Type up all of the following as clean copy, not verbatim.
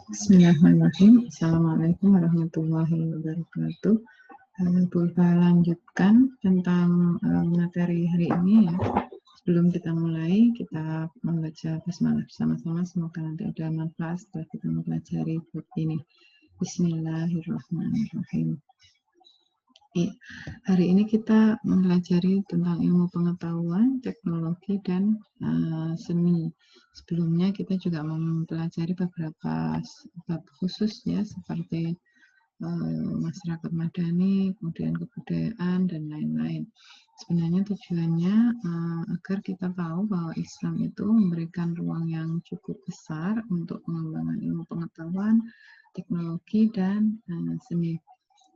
Bismillahirrahmanirrahim. Assalamualaikum warahmatullahi wabarakatuh. Kita lanjutkan tentang materi hari ini ya. Sebelum kita mulai, kita membaca basmalah bersama-sama. Semoga nanti ada manfaat setelah kita mempelajari bab ini. Bismillahirrahmanirrahim. Hari ini kita mempelajari tentang ilmu pengetahuan, teknologi, dan seni. Sebelumnya kita juga mempelajari beberapa bab khusus ya, seperti masyarakat madani, kemudian kebudayaan, dan lain-lain. Sebenarnya tujuannya agar kita tahu bahwa Islam itu memberikan ruang yang cukup besar untuk pengembangan ilmu pengetahuan, teknologi, dan seni.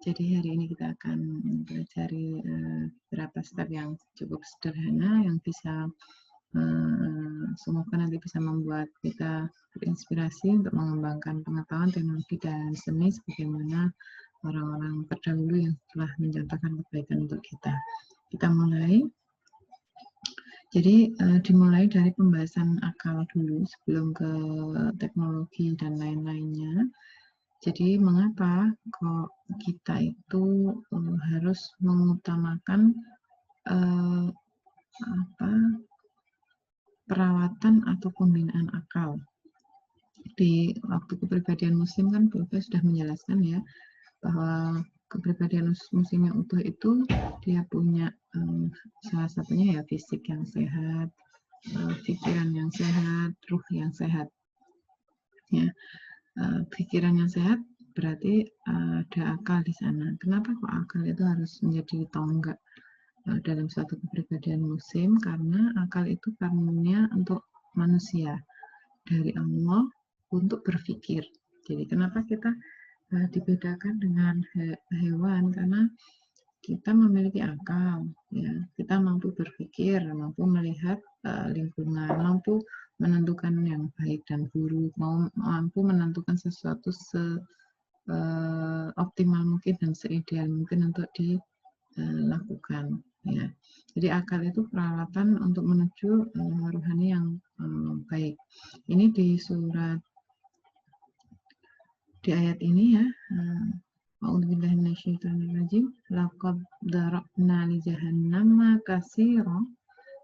Jadi hari ini kita akan mempelajari beberapa step yang cukup sederhana yang bisa semoga nanti bisa membuat kita terinspirasi untuk mengembangkan pengetahuan, teknologi, dan seni sebagaimana orang-orang terdahulu yang telah mencontohkan kebaikan untuk kita. Kita mulai. Jadi dimulai dari pembahasan akal dulu sebelum ke teknologi dan lain-lainnya. Jadi mengapa kok kita itu harus mengutamakan perawatan atau pembinaan akal? Di waktu kepribadian muslim kan Bapak sudah menjelaskan ya bahwa kepribadian muslim yang utuh itu dia punya salah satunya ya fisik yang sehat, pikiran yang sehat, ruh yang sehat. Ya. Pikiran yang sehat berarti ada akal di sana. Kenapa kok akal itu harus menjadi tonggak dalam suatu kepribadian muslim? Karena akal itu karunia untuk manusia dari Allah untuk berpikir. Jadi kenapa kita dibedakan dengan hewan? Karena kita memiliki akal, ya. Kita mampu berpikir, mampu melihat lingkungan, mampu menentukan yang baik dan buruk, mampu menentukan sesuatu optimal mungkin dan seideal mungkin untuk dilakukan. Ya. Jadi akal itu peralatan untuk menuju rohani yang baik. Ini di surat di ayat ini ya. A'udzubillahi minasyaitonirrajim. Laqad darabna li jahannama katsiran,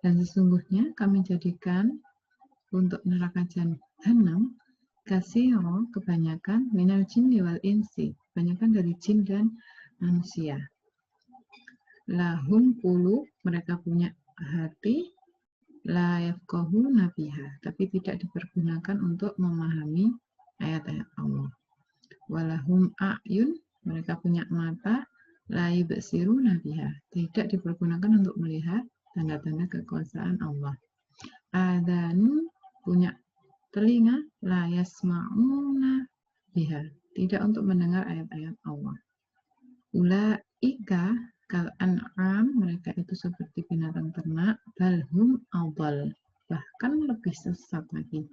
dan sesungguhnya kami jadikan untuk neraka jahanam katsiran, kebanyakan, minal jinni wal insi, kebanyakan dari jin dan manusia. Lahum qulub, mereka punya hati, la yafqahuna biha, tapi tidak dipergunakan untuk memahami ayat-ayat Allah. Walahum a'yun, mereka punya mata, la yubsiruna biha, tidak dipergunakan untuk melihat tanda-tanda kekuasaan Allah. Adanu, punya telinga, la yasma'una biha, tidak untuk mendengar ayat-ayat Allah. Ulaika kal an'am, mereka itu seperti binatang ternak, balhum adall, bahkan lebih sesat lagi.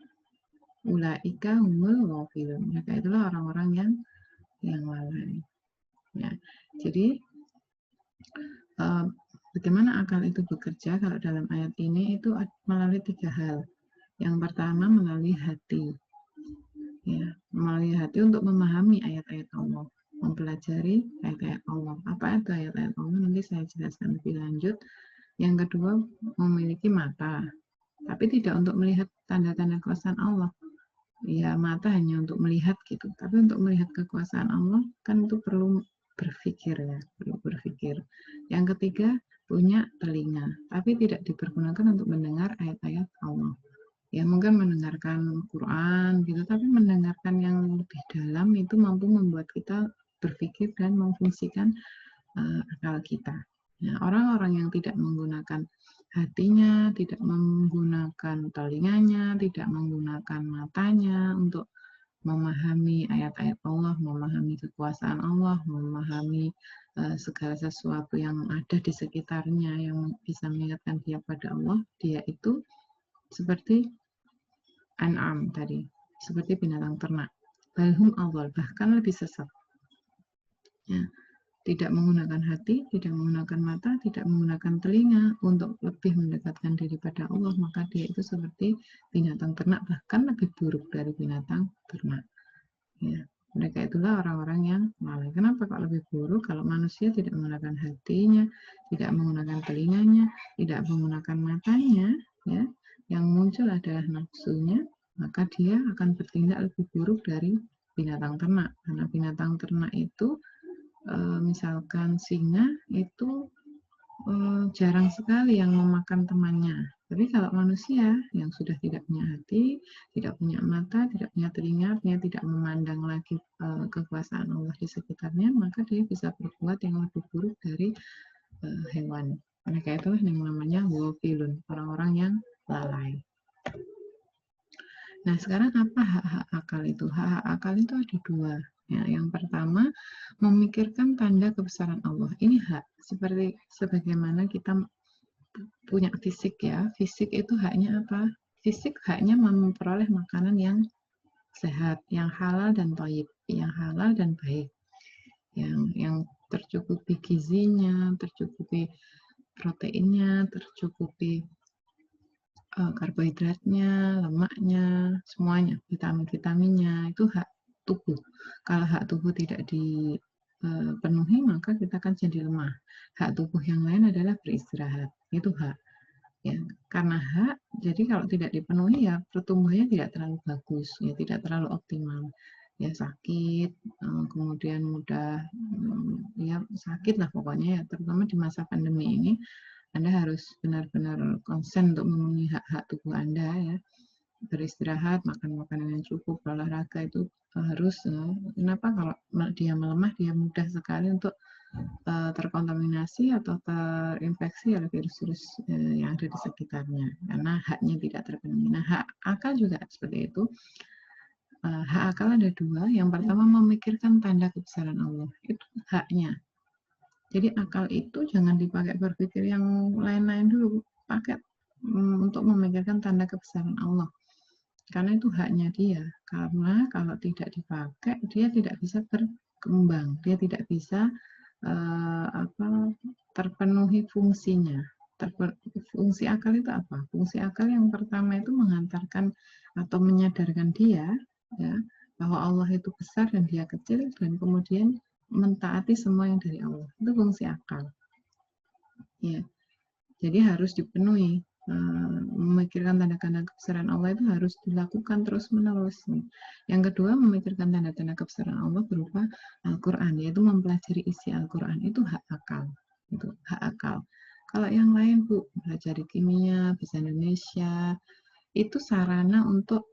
Ulaika humul ghafilun, mereka itulah orang-orang yang lalai. Ya, jadi bagaimana akal itu bekerja? Kalau dalam ayat ini itu melalui 3 hal. Yang pertama melalui hati, ya, melalui hati untuk memahami ayat-ayat Allah, mempelajari ayat-ayat Allah. Apa itu ayat-ayat Allah? Nanti saya jelaskan lebih lanjut. Yang kedua memiliki mata, tapi tidak untuk melihat tanda-tanda kekuasaan Allah. Ya, mata hanya untuk melihat gitu, tapi untuk melihat kekuasaan Allah kan itu perlu berpikir ya, perlu berpikir. Yang ketiga punya telinga, tapi tidak dipergunakan untuk mendengar ayat-ayat Allah. Ya mungkin mendengarkan Quran gitu, tapi mendengarkan yang lebih dalam itu mampu membuat kita berpikir dan memfungsikan akal kita. Nah, orang-orang yang tidak menggunakan hatinya, tidak menggunakan telinganya, tidak menggunakan matanya untuk memahami ayat-ayat Allah, memahami kekuasaan Allah, memahami segala sesuatu yang ada di sekitarnya yang bisa mengingatkan dia pada Allah, dia itu seperti an'am tadi, seperti binatang ternak. Balhum awal, bahkan lebih sesat. Ya. Tidak menggunakan hati, tidak menggunakan mata, tidak menggunakan telinga untuk lebih mendekatkan diri pada Allah, maka dia itu seperti binatang ternak, bahkan lebih buruk dari binatang ternak. Ya, mereka itulah orang-orang yang lalai. Kenapa kok lebih buruk? Kalau manusia tidak menggunakan hatinya, tidak menggunakan telinganya, tidak menggunakan matanya, ya, yang muncul adalah nafsunya, maka dia akan bertindak lebih buruk dari binatang ternak. Karena binatang ternak itu misalkan singa itu jarang sekali yang memakan temannya. Tapi kalau manusia yang sudah tidak punya hati, tidak punya mata, tidak punya telinga, tidak memandang lagi kekuasaan Allah di sekitarnya, maka dia bisa berbuat yang lebih buruk dari hewan. Mereka itulah yang namanya wafilun, orang-orang yang lalai. Nah, sekarang apa hak-hak akal itu? Hak-hak akal itu ada dua. Ya, yang pertama, memikirkan tanda kebesaran Allah. Ini hak, seperti sebagaimana kita punya fisik ya. Fisik itu haknya apa? Fisik haknya memperoleh makanan yang sehat, yang halal dan thayyib, yang halal dan baik. Yang tercukupi gizinya, tercukupi proteinnya, tercukupi karbohidratnya, lemaknya, semuanya, vitamin-vitaminnya, itu hak tubuh. Kalau hak tubuh tidak dipenuhi, maka kita akan jadi lemah. Hak tubuh yang lain adalah beristirahat, itu hak. Ya, karena hak, jadi kalau tidak dipenuhi ya pertumbuhannya tidak terlalu bagus, ya tidak terlalu optimal. Ya sakit, kemudian mudah, ya sakit lah pokoknya ya, terutama di masa pandemi ini. Anda harus benar-benar konsen untuk memenuhi hak-hak tubuh Anda ya. Beristirahat, makan makanan yang cukup, olahraga itu harus. Kenapa? Kalau dia melemah, dia mudah sekali untuk terkontaminasi atau terinfeksi oleh virus-virus yang ada di sekitarnya karena haknya tidak terpenuhi. Nah, hak akal juga seperti itu. Hak akal ada dua. Yang pertama, memikirkan tanda kebesaran Allah. Itu haknya. Jadi akal itu jangan dipakai berpikir yang lain-lain dulu, pakai untuk memikirkan tanda kebesaran Allah. Karena itu haknya dia. Karena kalau tidak dipakai, dia tidak bisa berkembang, dia tidak bisa terpenuhi fungsinya. Fungsi akal itu apa? Fungsi akal yang pertama itu mengantarkan atau menyadarkan dia ya bahwa Allah itu besar dan dia kecil, dan kemudian mentaati semua yang dari Allah. Itu fungsi akal. Ya. Jadi harus dipenuhi. Memikirkan tanda-tanda kebesaran Allah itu harus dilakukan terus-menerus. Yang kedua, memikirkan tanda-tanda kebesaran Allah berupa Al-Quran, yaitu mempelajari isi Al-Quran. Itu hak akal. Itu hak akal. Kalau yang lain, Bu, belajar kimia, bahasa Indonesia, itu sarana untuk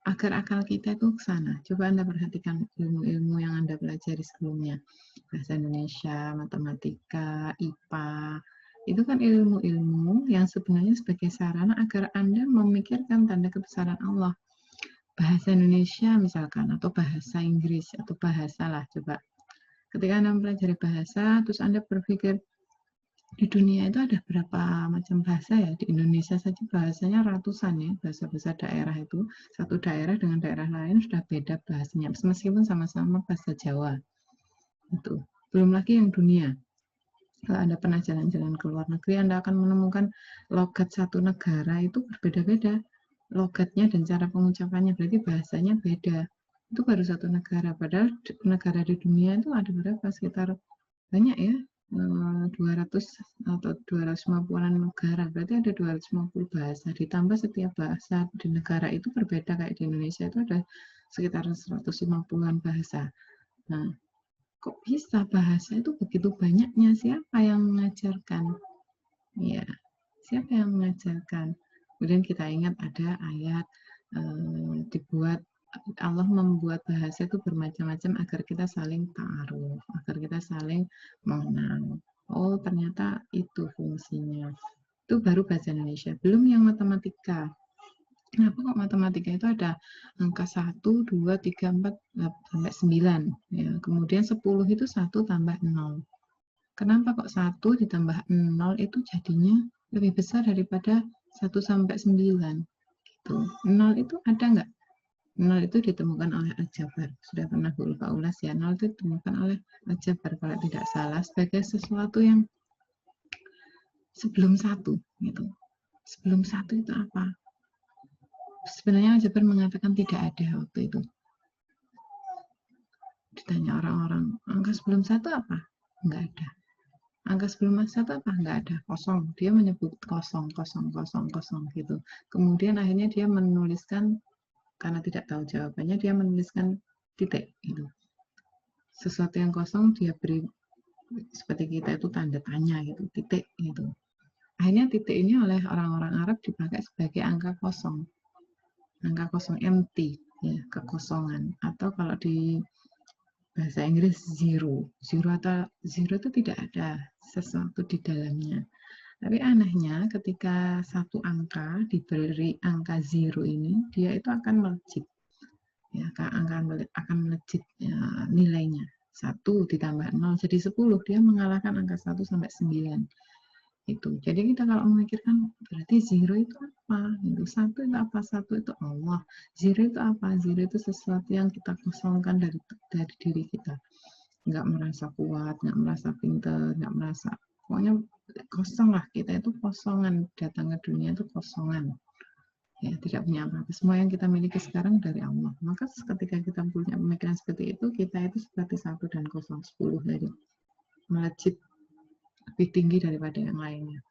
agar akal kita itu ke sana. Coba Anda perhatikan ilmu-ilmu yang Anda pelajari sebelumnya. Bahasa Indonesia, matematika, IPA, itu kan ilmu-ilmu yang sebenarnya sebagai sarana agar Anda memikirkan tanda kebesaran Allah. Bahasa Indonesia misalkan, atau bahasa Inggris, atau bahasa lah, coba. Ketika Anda mempelajari bahasa, terus Anda berpikir, di dunia itu ada berapa macam bahasa ya? Di Indonesia saja bahasanya ratusan ya, bahasa-bahasa daerah itu. Satu daerah dengan daerah lain sudah beda bahasanya, meskipun sama-sama bahasa Jawa. Itu. Belum lagi yang dunia. Kalau Anda pernah jalan-jalan ke luar negeri, Anda akan menemukan logat satu negara itu berbeda-beda. Logatnya dan cara pengucapannya, berarti bahasanya beda. Itu baru satu negara. Padahal negara di dunia itu ada berapa? Sekitar banyak ya, 200 atau 250-an negara. Berarti ada 250 bahasa. Ditambah setiap bahasa di negara itu berbeda, kayak di Indonesia itu ada sekitar 150-an bahasa. Nah, kok bisa bahasa itu begitu banyaknya? Siapa yang mengajarkan? Ya, siapa yang mengajarkan? Kemudian kita ingat ada ayat dibuat, Allah membuat bahasa itu bermacam-macam agar kita saling ta'aruf, agar kita saling mengenal. Oh, ternyata itu fungsinya. Itu baru bahasa Indonesia. Belum yang matematika. Kenapa kok matematika itu ada angka 1, 2, 3, 4, sampai 9. Ya, kemudian 10 itu 1 tambah 0. Kenapa kok 1 ditambah 0 itu jadinya lebih besar daripada 1 sampai 9? Gitu. 0 itu ada nggak? 0 itu ditemukan oleh Al-Jabar. Sudah pernah Bu Ulfa ulas ya, 0 itu ditemukan oleh Al-Jabar kalau tidak salah sebagai sesuatu yang sebelum 1. Gitu. Sebelum 1 itu apa? Sebenarnya Al-Jabar mengatakan tidak ada waktu itu. ditanya orang-orang, angka sebelum 1 apa? Enggak ada. Angka sebelum 1 apa? Enggak ada, kosong. Dia menyebut kosong, kosong, kosong, kosong gitu. Kemudian akhirnya dia menuliskan, karena tidak tahu jawabannya, dia menuliskan titik gitu. Sesuatu yang kosong dia beri, seperti kita itu tanda tanya gitu, titik gitu. Akhirnya titik ini oleh orang-orang Arab dipakai sebagai angka kosong. Angka kosong, empty, ya, kekosongan. Atau kalau di bahasa Inggris zero. Zero itu tidak ada sesuatu di dalamnya. Tapi anehnya ketika satu angka diberi angka zero ini, dia itu akan melejit. Ya, akan melejit ya, nilainya. 1 ditambah 0 jadi 10. Dia mengalahkan angka 1 sampai 9. Itu. Jadi kita kalau memikirkan berarti zero itu apa? Itu 1 itu apa? 1 itu Allah. Zero itu apa? Zero itu sesuatu yang kita kosongkan dari diri kita. Nggak merasa kuat, nggak merasa pintar, nggak merasa, pokoknya kosong lah. Kita itu kosongan, datang ke dunia itu kosongan. Ya, tidak punya apa-apa. Semua yang kita miliki sekarang dari Allah. Maka ketika kita punya pemikiran seperti itu, kita itu seperti 1 dan 0, 10 dari melejit lebih tinggi daripada yang lainnya.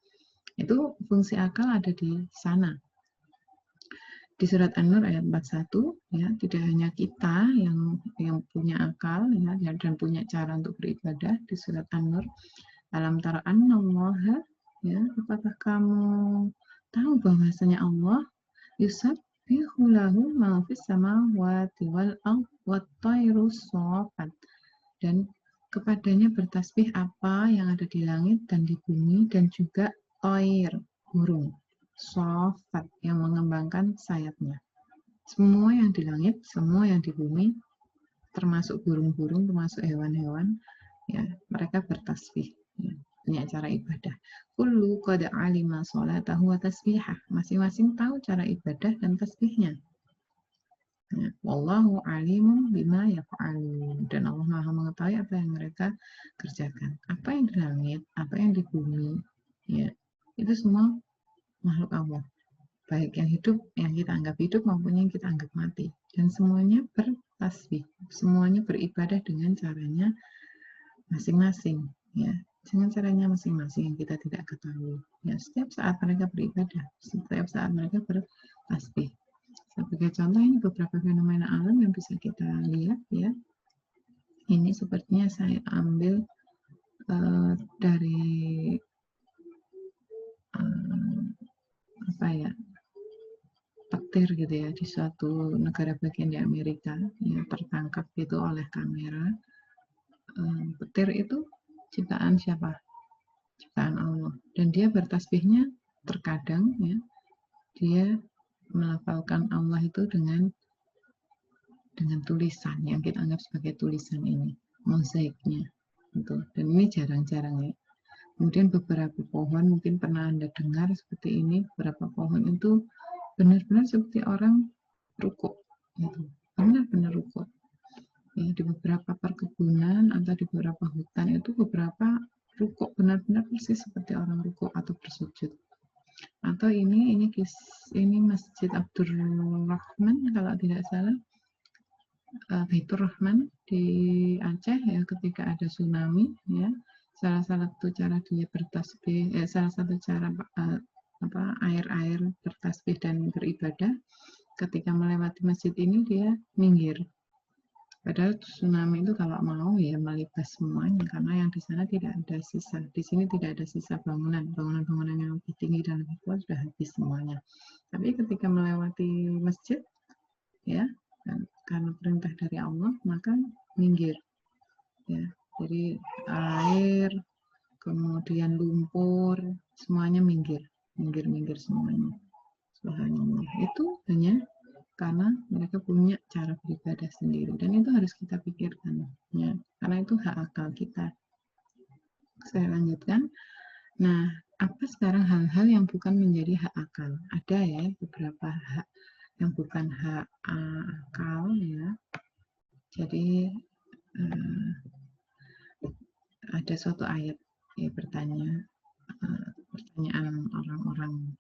Itu fungsi akal ada di sana. Di surat An-Nur ayat 41, ya, tidak hanya kita yang punya akal ya, dan punya cara untuk beribadah. Di surat An-Nur, alam tara annallaha, ya, apakah kamu tahu bahwasanya Allah yusabbihu lahu ma fis samawati wal ardh wat tayru shafat, dan kepadanya bertasbih apa yang ada di langit dan di bumi, dan juga toir, burung, shafat, yang mengembangkan sayapnya. Semua yang di langit, semua yang di bumi, termasuk burung-burung, termasuk hewan-hewan, ya, mereka bertasbih, ya, punya cara ibadah. Kullu qad alima sholatahu wa tasbihah. Masing-masing tahu cara ibadah dan tasbihnya. Ya, wallahu alimun bima yaf'alun. Dan Allah Maha mengetahui apa yang mereka kerjakan. Apa yang di langit, apa yang di bumi, ya, itu semua makhluk Allah. Baik yang hidup, yang kita anggap hidup, maupun yang kita anggap mati. Dan semuanya bertasbih. Semuanya beribadah dengan caranya masing-masing, ya, dengan caranya masing-masing yang kita tidak ketahui. Ya, setiap saat mereka beribadah, setiap saat mereka bertasbih. Sebagai contoh, ini beberapa fenomena alam yang bisa kita lihat, ya. Ini sepertinya saya ambil dari apa ya, petir gitu ya, di suatu negara bagian di Amerika, ya, tertangkap itu oleh kamera. Petir itu ciptaan siapa? Ciptaan Allah. Dan dia bertasbihnya terkadang, ya, dia melafalkan Allah itu dengan tulisan yang kita anggap sebagai tulisan ini, mozaiknya gitu. Dan ini jarang-jarang, ya. Kemudian beberapa pohon, mungkin pernah Anda dengar seperti ini, beberapa pohon itu benar-benar seperti orang rukuk gitu. Benar-benar rukuk. Ya, di beberapa perkebunan atau di beberapa hutan itu beberapa rukuk, benar-benar persis seperti orang rukuk atau bersujud. Atau ini Masjid Abdurrahman kalau tidak salah, Baitur Rahman di Aceh, ya, ketika ada tsunami, ya, salah satu cara dia bertasbih, salah satu cara air bertasbih dan beribadah, ketika melewati masjid ini dia minggir. Padahal tsunami itu kalau mau ya melibas semuanya, karena yang di sana tidak ada sisa. Di sini tidak ada sisa bangunan yang lebih tinggi dan lebih kuat sudah habis semuanya. Tapi ketika melewati masjid, ya, dan karena perintah dari Allah, maka minggir. Ya, jadi air, kemudian lumpur, semuanya minggir semuanya. Subhanallah. Itu hanya karena mereka punya cara beribadah sendiri, dan itu harus kita pikirkan, ya, karena itu hak akal kita. Saya lanjutkan. Nah, apa sekarang hal-hal yang bukan menjadi hak akal? Ada, ya, beberapa hak yang bukan hak akal, ya. Jadi ada suatu ayat, ya, pertanyaan orang-orang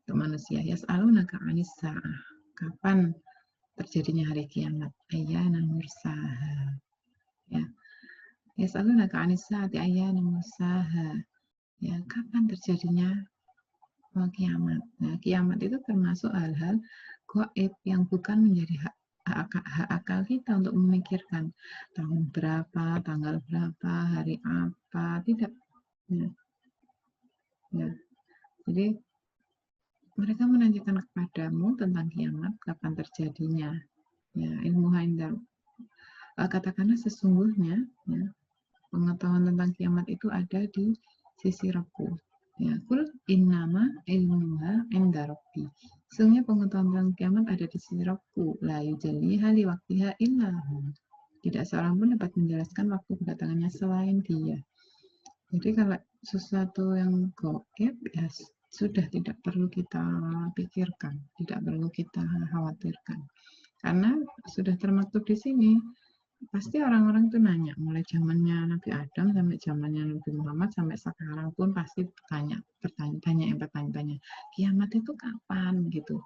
ke manusia, yas'alunaka 'anis sa'ah, kapan terjadinya hari kiamat, ayyana mursaha, Ya, yas'alunaka 'anis saati ayyana mursaha. Ya, kapan terjadinya kiamat. Nah, kiamat itu termasuk hal-hal gaib yang bukan menjadi hak akal kita untuk memikirkan tahun berapa, tanggal berapa, hari apa, tidak. Ya, ya. Jadi mereka menanyakan kepadamu tentang kiamat, kapan terjadinya. Ya, ilmu haindar. Katakanlah sesungguhnya, ya, pengetahuan tentang kiamat itu ada di sisi Rabbu. Ya, kul innama ilmuha inda rabbi. Sesungguhnya pengetahuan tentang kiamat ada di sisi Rabbu. La yujalliha li waqtiha illa hu. Tidak seorang pun dapat menjelaskan waktu kedatangannya selain dia. Jadi kalau sesuatu yang gaib, ya sudah tidak perlu kita pikirkan, tidak perlu kita khawatirkan. Karena sudah termaktub di sini. Pasti orang-orang tuh nanya, mulai zamannya Nabi Adam sampai zamannya Nabi Muhammad sampai sekarang pun pasti bertanya, kiamat itu kapan gitu.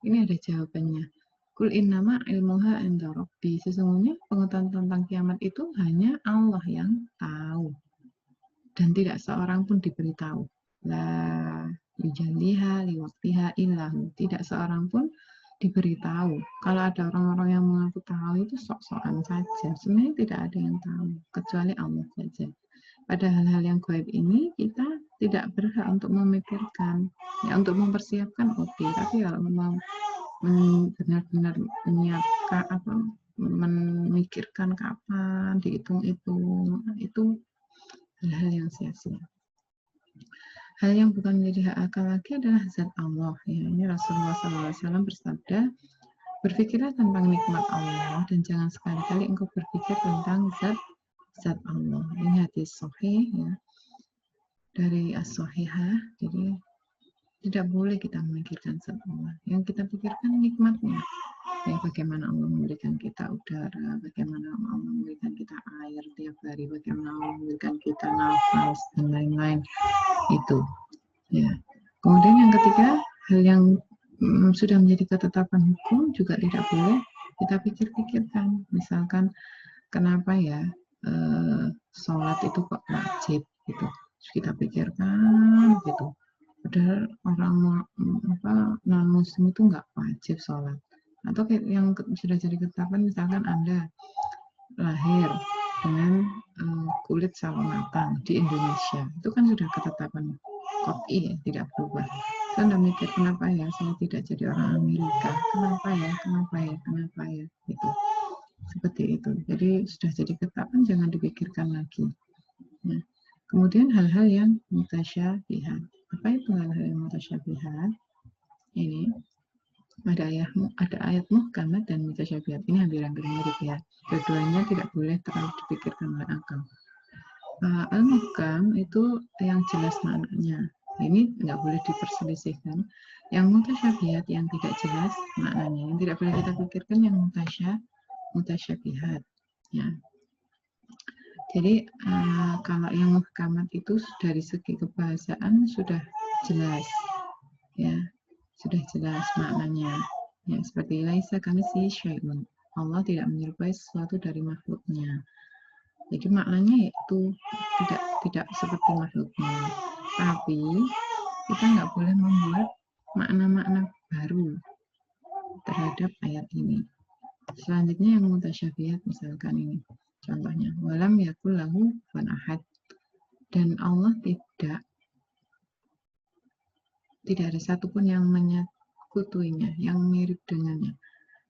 Ini ada jawabannya. Kul innama ilmuha inda rabbi. Sesungguhnya pengetahuan tentang kiamat itu hanya Allah yang tahu. Dan tidak seorang pun diberitahu. La yujaliha liwaktiha illahu. Tidak seorang pun diberitahu. Kalau ada orang-orang yang mengaku tahu itu sok-sokan saja. Sebenarnya tidak ada yang tahu kecuali Allah saja. Pada hal-hal yang gaib ini kita tidak berhak untuk memikirkan, ya untuk mempersiapkan oke. Tapi kalau mau benar-benar menyiapkan apa memikirkan kapan dihitung itu hal-hal yang sia-sia. Hal yang bukan menjadi hak akal lagi adalah zat Allah. Ya, ini Rasulullah SAW bersabda, berpikirlah tentang nikmat Allah dan jangan sekali-kali engkau berpikir tentang zat Allah. Ini hadis sahih ya, dari as-sahihah. Jadi tidak boleh kita memikirkan zat Allah. Yang kita pikirkan nikmatnya. Ya, bagaimana Allah memberikan kita udara, bagaimana Allah memberikan kita air tiap hari, bagaimana Allah memberikan kita nafas dan lain-lain. Itu ya. Kemudian yang ketiga, hal yang sudah menjadi ketetapan hukum juga tidak boleh kita pikir-pikirkan. Misalkan kenapa ya sholat itu kok wajib gitu, kita pikirkan gitu, padahal orang non muslim itu nggak wajib sholat. Atau yang sudah jadi ketetapan, misalkan Anda lahir dengan kulit sawo matang di Indonesia, itu kan sudah ketetapan kot'i ya, tidak berubah. Saya Anda mikir kenapa ya saya tidak jadi orang Amerika, kenapa ya gitu. Seperti itu. Jadi sudah jadi ketetapan, jangan dipikirkan lagi. Nah, kemudian hal-hal yang mutasyabihat. Apa itu hal-hal yang mutasyabihat? Ini ada ayat muhkamat dan mutasyabihat. Ini hampir-hampir mirip ya. Keduanya tidak boleh terlalu dipikirkan oleh akal. Al-muhkam itu yang jelas maknanya. Ini nggak boleh diperselisihkan. Yang mutasyabihat yang tidak jelas maknanya, yang tidak boleh kita pikirkan yang mutasyabihat. Ya. Jadi kalau yang muhkamat itu dari segi kebahasaan sudah jelas, ya sudah jelas maknanya. Ya seperti laisa kamitslihi syai'un. Allah tidak menyerupai sesuatu dari makhluknya. Jadi maknanya itu tidak seperti makhluknya. Tapi kita nggak boleh membuat makna-makna baru terhadap ayat ini. Selanjutnya yang mutasyabihat, misalkan ini contohnya, walam yakul lahu kufuwan ahad, dan Allah tidak ada satupun yang menyekutuinya, yang mirip dengannya.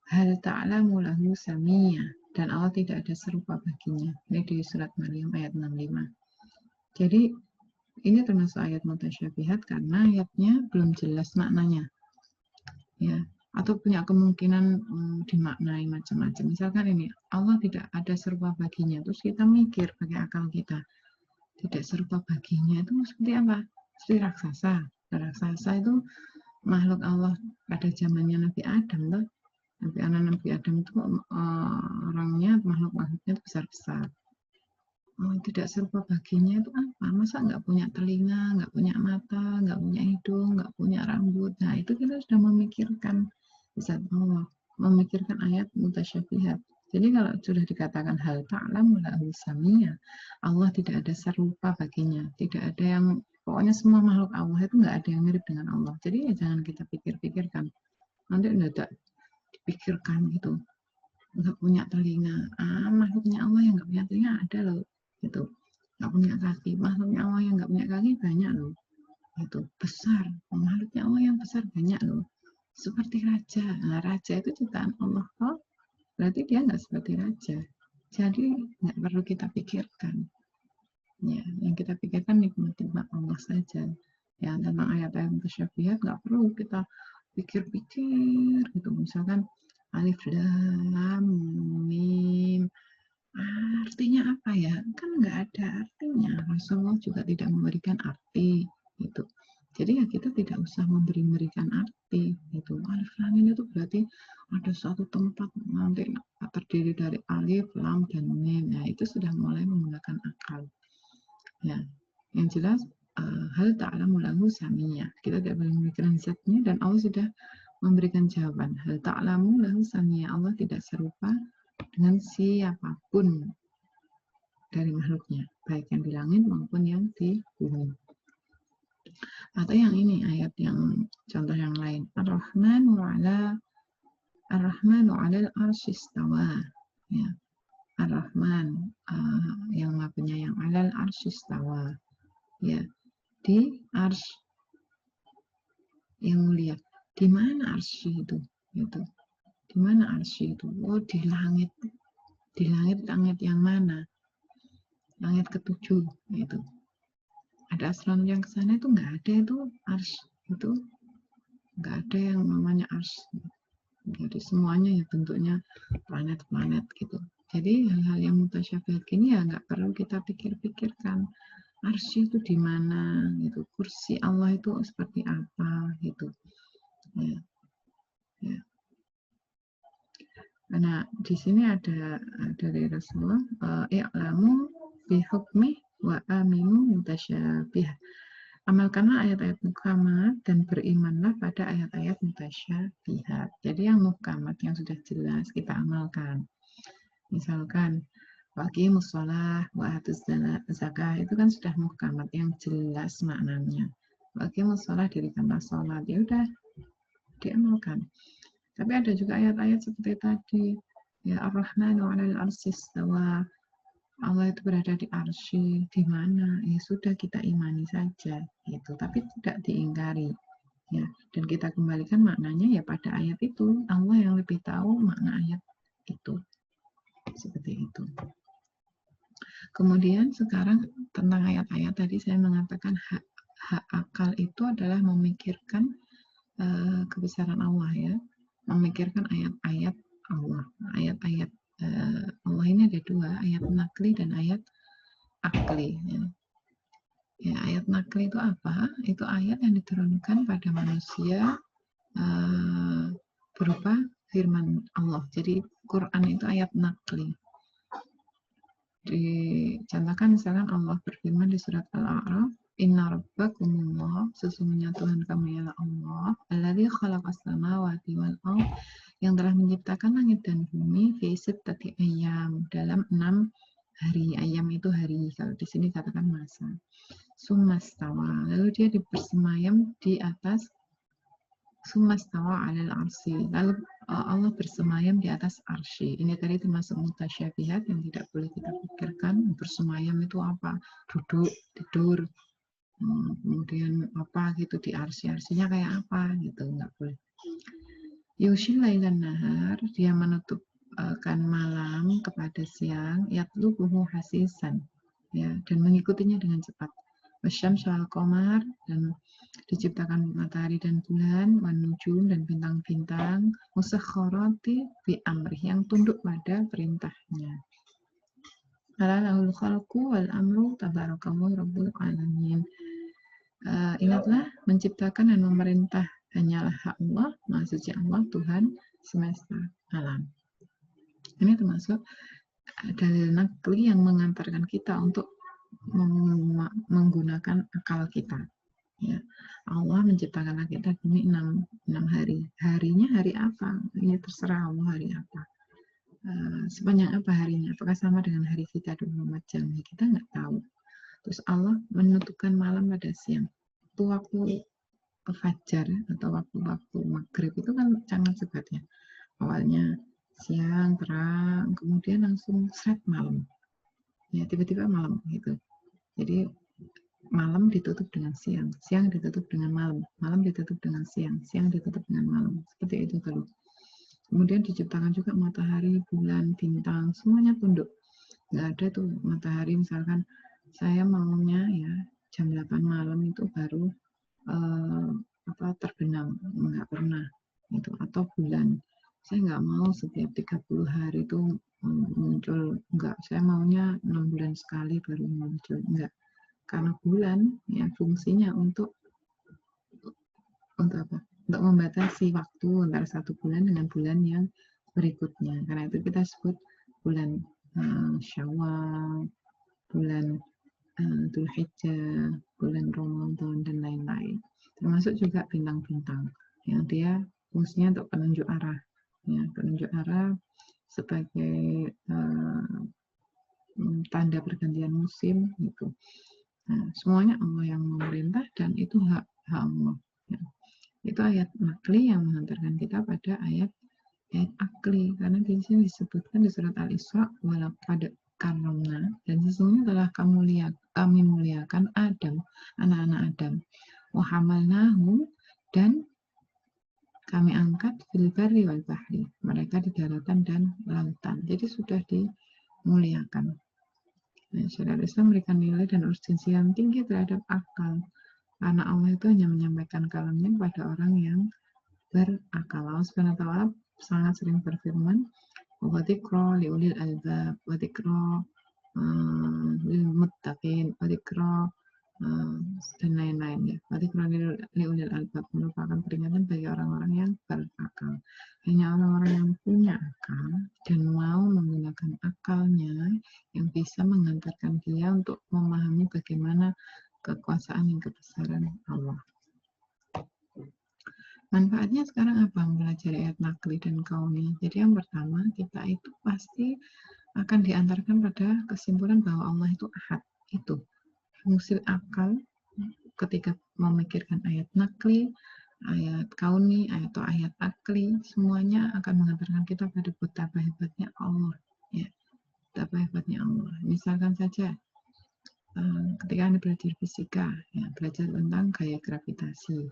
Hal ta'lamu lahu samiyya, dan Allah tidak ada serupa baginya. Ini di surat Maryam ayat 65. Jadi ini termasuk ayat mutasyabihat karena ayatnya belum jelas maknanya, ya, atau punya kemungkinan dimaknai macam-macam. Misalkan ini, Allah tidak ada serupa baginya, terus kita mikir pakai akal kita, tidak serupa baginya itu seperti apa? Seperti raksasa. Raksasa itu makhluk Allah pada zamannya Nabi Adam loh. Nabi Adam itu orangnya, makhluknya itu besar-besar. Tidak serupa baginya itu apa? Masa nggak punya telinga, nggak punya mata, nggak punya hidung, nggak punya rambut? Nah itu kita sudah memikirkan zat Allah, memikirkan ayat mutasyabihat. Jadi kalau sudah dikatakan hal ta'lam lahu samia, Allah tidak ada serupa baginya, tidak ada yang, pokoknya semua makhluk Allah itu nggak ada yang mirip dengan Allah. Jadi ya jangan kita pikir-pikirkan, nanti tidak dipikirkan gitu, nggak punya telinga, makhluknya Allah yang nggak punya telinga ada loh, gitu, nggak punya kaki, makhluknya Allah yang nggak punya kaki banyak loh, itu besar, makhluknya Allah yang besar banyak loh, seperti raja. Nah, raja itu ciptaan Allah, oh berarti dia nggak seperti raja. Jadi nggak perlu kita pikirkan. Ya, yang kita pikirkan nikmat-nikmat Allah saja. Ya, tentang ayat-ayat mutasyabihat nggak perlu kita pikir-pikir gitu. Misalkan alif lam mim, artinya apa ya? Kan nggak ada artinya. Rasulullah juga tidak memberikan arti gitu. Jadi ya kita tidak usah memberikan arti gitu. Alif lam mim itu berarti ada satu tempat nanti terdiri dari alif, lam, dan mim. Nah, itu sudah mulai menggunakan akal. Ya, yang jelas hal ta'lamu lahu samia. Kita tidak boleh memikirkan zatnya, dan Allah sudah memberikan jawaban. Hal ta'lamu lahu samia. Allah tidak serupa dengan siapapun dari makhluknya, baik yang di langit maupun yang di bumi. Atau yang ini ayat yang contoh yang lain, Ar-Rahmanu 'alal arsy istawa. Ya. Ar-Rahman yang Maha Penyayang 'alal arsy istawa. Ya, di arsy yang mulia. Di mana arsy itu? Itu. Di mana arsy itu? Oh, di langit. Di langit yang mana? Langit ketujuh itu. Ada astronom yang ke sana itu nggak ada itu ars, itu nggak ada yang namanya ars. Jadi semuanya ya bentuknya planet-planet gitu. Jadi hal-hal yang mutasyabihat gini ya nggak perlu kita pikir-pikirkan. Arsy itu di mana gitu, kursi Allah itu seperti apa gitu. Ya, ya. Nah di sini ada dari Rasulullah, i'lamu bihukmi wa aminu mutasyabih. Amalkanlah ayat-ayat muhkamat dan berimanlah pada ayat-ayat mutasyabihat. Jadi yang muhkamat yang sudah jelas kita amalkan. Misalkan waqimus shalah wa atuz zakah, itu kan sudah muhkamat yang jelas maknanya. Waqimus shalah, dirikanlah sholat, ya udah diamalkan. Tapi ada juga ayat-ayat seperti tadi, ya Ar-Rahmanu 'alal arsy istawa. Allah itu berada di arsy, di mana? Ya sudah kita imani saja, gitu. Tapi tidak diingkari, ya. Dan kita kembalikan maknanya ya pada ayat itu. Allah yang lebih tahu makna ayat itu, seperti itu. Kemudian sekarang tentang ayat-ayat tadi saya mengatakan hak akal itu adalah memikirkan kebesaran Allah, ya, memikirkan ayat-ayat Allah, ayat-ayat Allah ini ada dua, ayat nakli dan ayat akli. Ya, ayat nakli itu apa? Itu ayat yang diturunkan pada manusia berupa firman Allah. Jadi Quran itu ayat nakli. Dicontohkan misalkan Allah berfirman di surat Al-A'raf, Inna rabbakumullah, sesungguhnya Tuhan kamu ialah Allah, alladzi khalaqas samawati wal ardh, yang telah menciptakan langit dan bumi, fi sittati ayyam, dalam 6 hari. Ayam itu hari, kalau di sini katakan masa. Sumastawa, lalu dia bersemayam di atas, Sumastawa 'alal arsy, lalu Allah bersemayam di atas arsy. Ini tadi termasuk mutasyabihat yang tidak boleh kita pikirkan. Bersemayam itu apa? Duduk, tidur, kemudian apa gitu di arsy, arsinya kayak apa gitu, nggak boleh. Yushil lailan nahar, dia menutupkan malam kepada siang, yatlubuhu hasisan, ya, dan mengikutinya dengan cepat. Wasyamsu wal qamar, dan diciptakan matahari dan bulan, wan nujum, dan bintang-bintang, musakhkharati bi amrih, yang tunduk pada perintahnya. Ala lahul khalqu wal amru tabarakallahu rabbul alamin. Ingatlah, menciptakan dan memerintah hanyalah hak Allah, Maha Suci Allah, Tuhan semesta alam. Ini termasuk dalil nakli yang mengantarkan kita untuk menggunakan akal kita. Ya, Allah menciptakan langit dan bumi 6 hari. Harinya hari apa? Ya terserah Allah hari apa. sepanjang apa harinya? Apakah sama dengan hari kita 24 jam? Ya, kita nggak tahu. Terus Allah menutupkan malam pada siang. Itu waktu fajar atau waktu-waktu maghrib itu kan sangat cepat ya. Awalnya siang terang, kemudian langsung seret malam. Ya tiba-tiba malam gitu. Jadi malam ditutup dengan siang, siang ditutup dengan malam, malam ditutup dengan siang, siang ditutup dengan malam. Seperti itu terus. Kemudian diciptakan juga matahari, bulan, bintang, semuanya tunduk. Nggak ada tuh matahari misalkan saya maunya ya jam 8 malam itu baru terbenam, nggak pernah itu. Atau bulan, saya nggak mau setiap 30 hari itu muncul, nggak, saya maunya 6 bulan sekali baru muncul, enggak. Karena bulan ya fungsinya untuk apa? Untuk membatasi waktu antara satu bulan dengan bulan yang berikutnya. Karena itu kita sebut bulan Syawal, bulan Dzulhijjah, bulan Ramadan dan lain-lain. Termasuk juga bintang-bintang yang dia fungsinya untuk penunjuk arah. Ya, penunjuk arah sebagai tanda pergantian musim gitu. Nah, semuanya Allah yang memerintah dan itu hak Allah. Ya. Itu ayat nakli yang menghantarkan kita pada ayat akli, karena di sini disebutkan di surat Al-Isra walaqad karramna, dan sesungguhnya telah kami muliakan Adam, anak-anak Adam, wa hamalnahum, dan kami angkat fil barri wal bahri, mereka di daratan dan lautan. Jadi sudah dimuliakan. Nah, syariat Islam memberikan nilai dan urgensi yang tinggi terhadap akal, karena Allah itu hanya menyampaikan kalamnya kepada orang yang berakal. Allah Subhanahu wa taala sangat sering berfirman, wa dzikra liulil albab, wa dzikra lil muttaqin, wa dzikra dan lain-lain ya. Wa dzikra liulil albab merupakan peringatan bagi orang-orang yang berakal. Hanya orang-orang yang punya akal dan mau menggunakan akalnya yang bisa mengantarkan dia untuk memahami bagaimana kekuasaan dan kebesaran Allah. Manfaatnya sekarang apa mempelajari ayat nakli dan kauni? Jadi yang pertama, kita itu pasti akan diantarkan pada kesimpulan bahwa Allah itu ahad. Itu fungsi akal ketika memikirkan ayat nakli, ayat kauni, atau ayat akli, semuanya akan mengantarkan kita pada betapa hebatnya Allah. Ya, betapa hebatnya Allah. Misalkan saja, ketika Anda belajar fisika, ya, belajar tentang gaya gravitasi.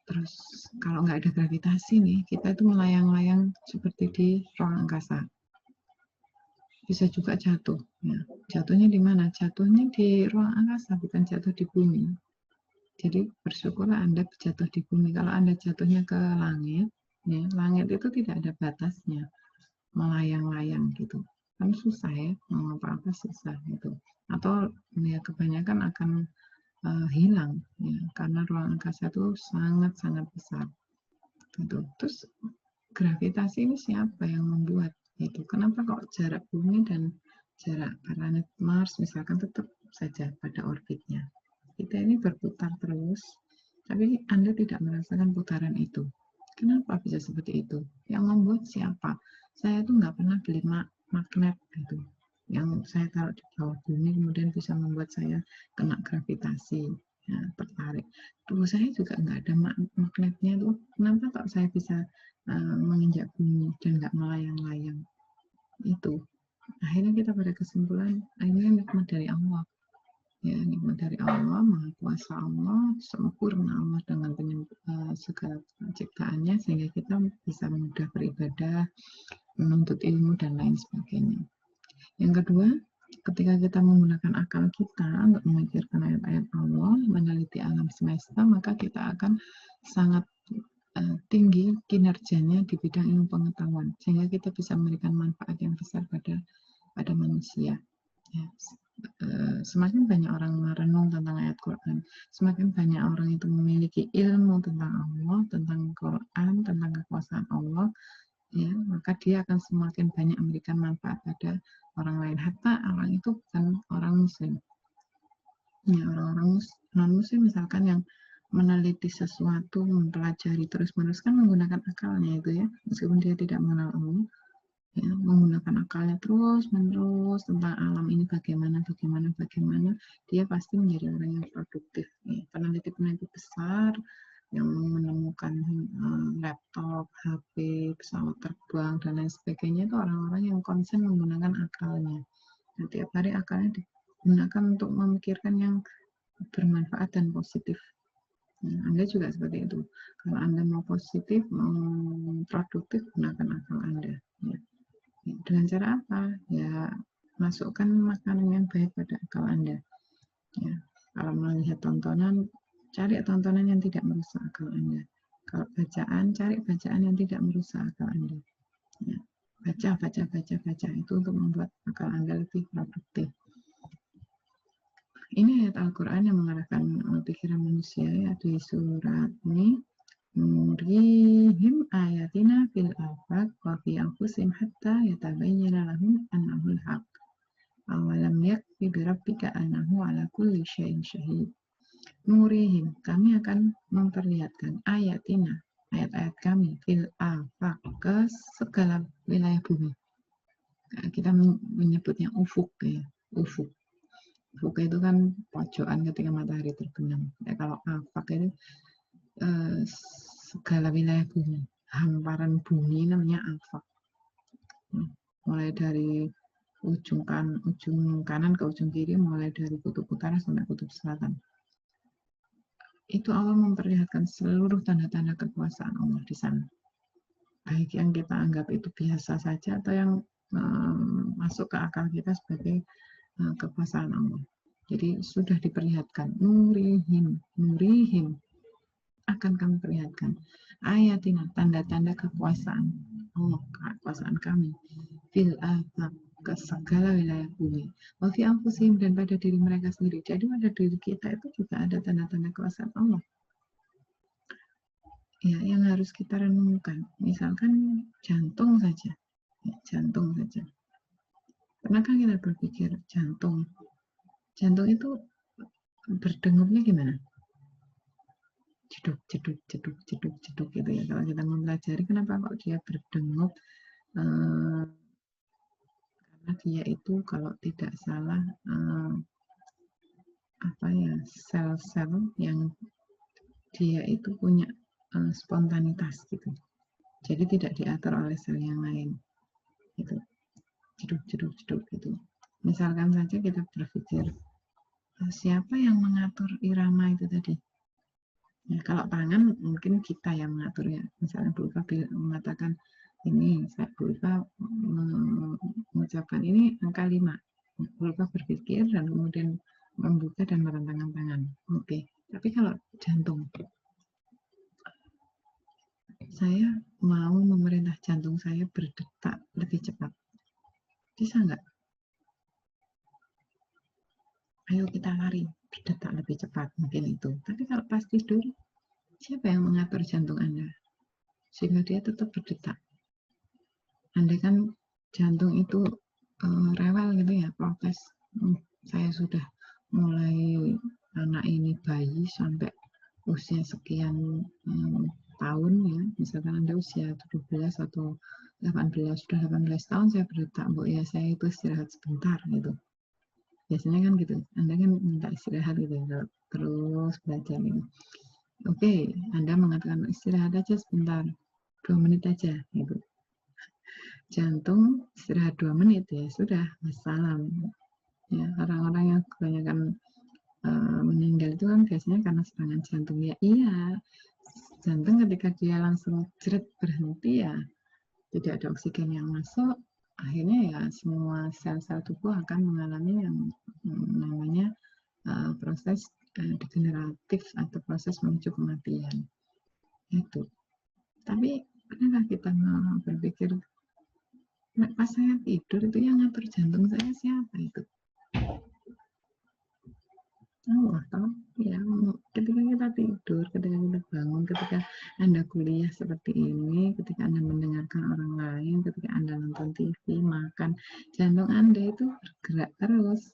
Terus kalau nggak ada gravitasi nih, kita itu melayang-layang seperti di ruang angkasa. Bisa juga jatuh. Ya. Jatuhnya di mana? Jatuhnya di ruang angkasa, bukan jatuh di bumi. Jadi bersyukurlah Anda jatuh di bumi. Kalau Anda jatuhnya ke langit, ya, langit itu tidak ada batasnya. Melayang-layang gitu. Kan susah ya, mau apa-apa susah gitu. Atau ya kebanyakan akan hilang ya, karena ruang angkasa itu sangat-sangat besar gitu. Terus gravitasi ini siapa yang membuat itu? Kenapa kok jarak bumi dan jarak planet Mars misalkan tetap saja pada orbitnya? Kita ini berputar terus, tapi Anda tidak merasakan putaran itu. Kenapa bisa seperti itu? Yang membuat siapa? Saya tuh nggak pernah beli magnet gitu yang saya taruh di bawah bumi kemudian bisa membuat saya kena gravitasi, ya, tertarik. Tubuh saya juga nggak ada magnetnya tuh. Kenapa kok saya bisa menginjak bumi dan nggak melayang-layang? Itu akhirnya kita pada kesimpulan ini nikmat dari Allah. Ya, nikmat dari Allah, maha kuasa Allah, sempurna Allah dengan segala ciptaannya sehingga kita bisa mudah beribadah, menuntut ilmu dan lain sebagainya. Yang kedua, ketika kita menggunakan akal kita untuk memikirkan ayat-ayat Allah, meneliti alam semesta, maka kita akan sangat tinggi kinerjanya di bidang ilmu pengetahuan, sehingga kita bisa memberikan manfaat yang besar pada manusia. Ya. Semakin banyak orang merenung tentang ayat Quran, semakin banyak orang itu memiliki ilmu tentang Allah, tentang Quran, tentang kekuasaan Allah, ya, maka dia akan semakin banyak memberikan manfaat pada orang lain. Hatta orang itu bukan orang muslim. Ya, orang-orang non-muslim misalkan yang meneliti sesuatu, mempelajari terus-menerus kan menggunakan akalnya itu ya, meskipun dia tidak mengenal Allah, ya, menggunakan akalnya terus-menerus tentang alam ini bagaimana, dia pasti menjadi orang yang produktif. Peneliti-peneliti besar yang menemukan laptop, HP, pesawat terbang, dan lain sebagainya itu orang-orang yang konsen menggunakan akalnya. Nah, tiap hari akalnya digunakan untuk memikirkan yang bermanfaat dan positif. Nah, Anda juga seperti itu. Kalau Anda mau positif, mau produktif, gunakan akal Anda. Ya. Dengan cara apa? Ya, masukkan makanan yang baik pada akal Anda. Ya. Kalau melihat tontonan, cari tontonan yang tidak merusak akal Anda. Kalau bacaan, cari bacaan yang tidak merusak akal Anda. Ya. Baca. Itu untuk membuat akal Anda lebih produktif. Ini ayat Al-Quran yang mengarahkan pikiran manusia ya, di surat ini. Nurihim ayatina fil afaq wa fi anfusihim hatta yatabayyana lahum annahul haq. Awalam yakfi birabbika annahu ala kulli syai'in syahid. Nurihim, kami akan memperlihatkan ayatina, ayat-ayat kami fil afaq, ke segala wilayah bumi. Kita menyebutnya ufuk ya, ufuk. Ufuk itu kan pojokan ketika matahari terbenam. Ya, kalau afaq itu segala wilayah bumi, hamparan bumi namanya afaq. Mulai dari ujung kanan ke ujung kiri, mulai dari kutub utara sampai kutub selatan. Itu Allah memperlihatkan seluruh tanda-tanda kekuasaan Allah di sana. Baik yang kita anggap itu biasa saja atau yang masuk ke akal kita sebagai kekuasaan Allah. Jadi sudah diperlihatkan, nurihim akan kami perlihatkan ayatina, tanda-tanda kekuasaan Allah, kekuasaan kami fil afaq, ke segala wilayah bumi, wa fi anfusihim, dan pada diri mereka sendiri. Jadi pada diri kita itu juga ada tanda-tanda kekuasaan Allah ya, yang harus kita renungkan. Misalkan jantung saja ya, pernahkah kita berpikir jantung itu berdengupnya gimana? Jeduk gitu ya. Kalau kita mempelajari kenapa kok dia berdengup, karena dia itu kalau tidak salah sel-sel yang dia itu punya spontanitas gitu. Jadi tidak diatur oleh sel yang lain. Gitu. Jeduk gitu. Misalkan saja kita berpikir siapa yang mengatur irama itu tadi? Ya, kalau tangan mungkin kita yang mengatur ya. Misalnya Bu Iva mengatakan ini, Bu Iva mengucapkan ini angka 5. Bu Iva berpikir dan kemudian membuka dan merentangkan tangan. Oke. Tapi kalau jantung, saya mau memerintah jantung saya berdetak lebih cepat. Bisa nggak? Ayo kita lari, berdetak lebih cepat, mungkin itu. Tapi kalau pas tidur, siapa yang mengatur jantung Anda? Sehingga dia tetap berdetak. Andai kan jantung itu rewel gitu ya, protes. Saya sudah mulai anak ini bayi sampai usia sekian tahun ya, misalkan Anda usia 17 atau 18, sudah 18 tahun saya berdetak, Bu ya saya itu istirahat sebentar gitu. Biasanya kan gitu, Anda kan minta istirahat gitu, terus belajar gitu. Oke, Anda mengatakan istirahat aja sebentar, 2 menit aja gitu. Jantung istirahat 2 menit ya sudah, wassalam. Ya, orang-orang yang kebanyakan meninggal itu kan biasanya karena serangan jantung ya. Iya, jantung ketika dia langsung jeret berhenti ya, tidak ada oksigen yang masuk, akhirnya ya semua sel-sel tubuh akan mengalami yang namanya proses degeneratif atau proses menuju kematian. Itu. Tapi pernahkah kita berpikir, pas saya tidur itu yang ngatur jantung saya siapa itu? Allah toh ya, ketika kita tidur, ketika kita bangun, ketika Anda kuliah seperti ini, ketika Anda mendengarkan orang lain, ketika Anda nonton TV, makan, jantung Anda itu bergerak terus.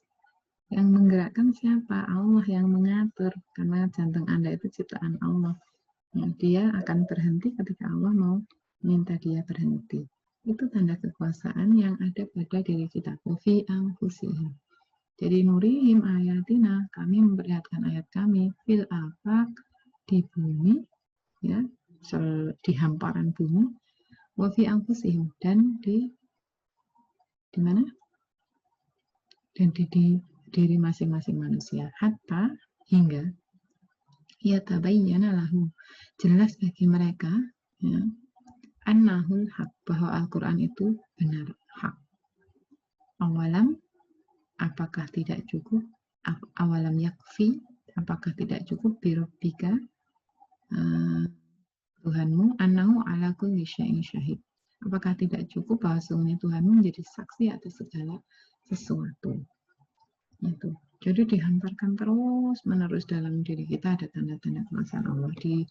Yang menggerakkan siapa? Allah yang mengatur, karena jantung Anda itu ciptaan Allah. Ya, dia akan berhenti ketika Allah mau minta dia berhenti. Itu tanda kekuasaan yang ada pada diri kita. Fi anfusihim. Jadi nurihim ayatina, kami memperlihatkan ayat kami fil afaq, di bumi, ya, di hamparan bumi, wa fi anfusihim, dan di mana? Dan di diri masing-masing manusia, hatta hingga ya tabayyana lahum, jelas bagi mereka, ya, annahul haq, bahwa Al-Quran itu benar, hak. Awalam, apakah tidak cukup? Awalam yakfi, apakah tidak cukup birabbika, Tuhanmu, annahu ala kulli syai'in syahid, apakah tidak cukup bahwa sungguhnya Tuhanmu menjadi saksi atas segala sesuatu. Itu. Jadi dihantarkan terus menerus dalam diri kita ada tanda-tanda kekuasaan Allah. Di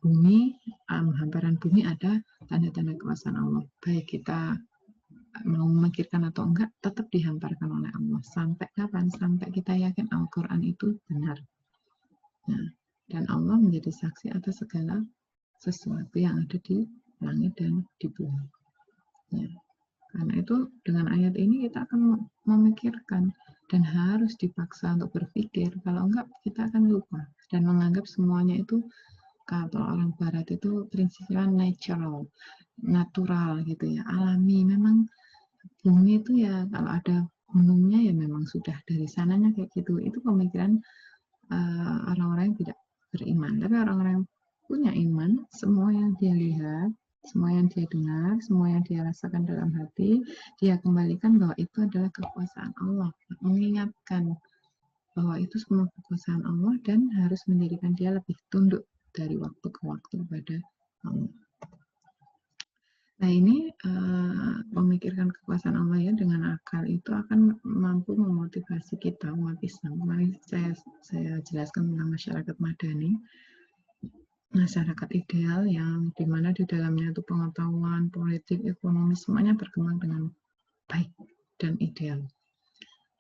bumi, hamparan bumi ada tanda-tanda kekuasaan Allah. Baik kita mau memikirkan atau enggak, tetap dihamparkan oleh Allah. Sampai kapan? Sampai kita yakin Al-Quran itu benar. Nah, dan Allah menjadi saksi atas segala sesuatu yang ada di langit dan di bumi. Ya. Karena itu dengan ayat ini kita akan memikirkan dan harus dipaksa untuk berpikir. Kalau enggak kita akan lupa dan menganggap semuanya itu, kalau orang barat itu prinsipnya natural gitu ya, alami. Memang bumi itu ya kalau ada gunungnya ya memang sudah dari sananya kayak gitu. Itu pemikiran orang-orang yang tidak beriman. Tapi orang-orang yang punya iman, semua yang dia lihat, semua yang dia dengar, semua yang dia rasakan dalam hati, dia kembalikan bahwa itu adalah kekuasaan Allah. Mengingatkan bahwa itu semua kekuasaan Allah dan harus menjadikan dia lebih tunduk dari waktu ke waktu kepada Allah. Nah ini memikirkan kekuasaan Allah ya dengan akal itu akan mampu memotivasi kita umat Islam. Mari saya jelaskan tentang masyarakat madani. Masyarakat ideal yang dimana di dalamnya itu pengetahuan, politik, ekonomi semuanya berkembang dengan baik dan ideal.